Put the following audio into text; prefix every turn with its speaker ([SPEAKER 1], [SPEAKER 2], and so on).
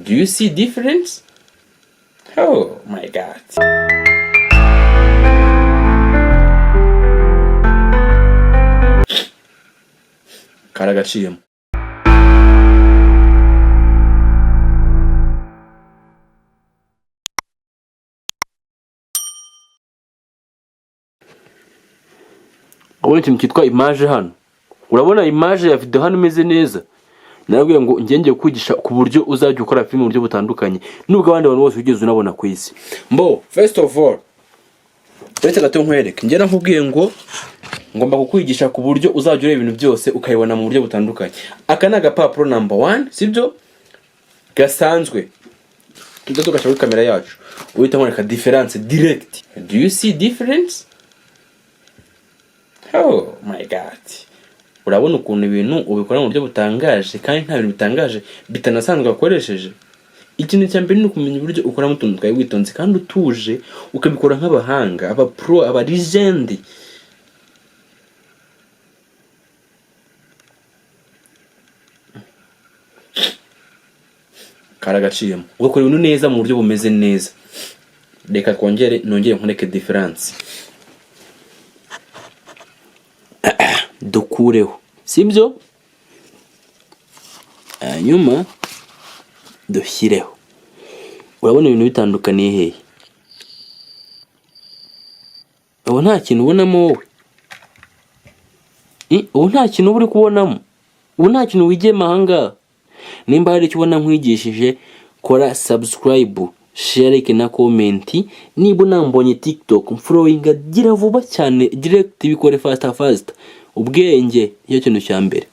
[SPEAKER 1] Do you see difference? Oh my god. Karagaciyemo. Urabona ikintu cyitwa image hano? Urabona image ya video hano imeze neza? Narabwiye ngo ngenge kwigisha ku buryo uzajya ukora film mu buryo butandukanye nubwo abandi bantu bose ugeze unabona ku isi. Mbo, first of all, uretse gato nkwereke ngera nkubwiye ngo ngomba kukwigisha ku buryo uzajya ureba ibintu byose ukayibona mu buryo butandukanye. Aka ni agapapuro number 1, sibyo? Gasanzwe. Tujya tugashyira kuri kamera yacu. Uhita ubona difference direct. Do you see difference? Oh my god. Urabona ukuntu ibintu ubikora mu buryo butangaje kandi nta bintu bitangaje bitanasanzwe akoresheje. Ikintu cya mbere ni ukumenya uburyo ukora mu tuntu twawe witonze kandi utuje ukabikora nk'abahanga, aba pro, aba legend. Karagaciyemo. Ugakora ibintu neza mu buryo bumeze neza. Reka nongere nkureke difference. Dukureho, sibyo? Hanyuma dushyireho. Urabona ibintu bitandukaniye hehe? Ubu nta kintu ubonamo wowe. Ubu nta kintu uri kubonamo. Ubu nta kintu wigema ahangaha. Nimba hari icyo ubona nkwigishije, kora subscribe, share na comment. Niba unambonye TikTok mfollowinga gira vuba cyane, direct bikore fast. Ubwenge iyo kintu cya mbere.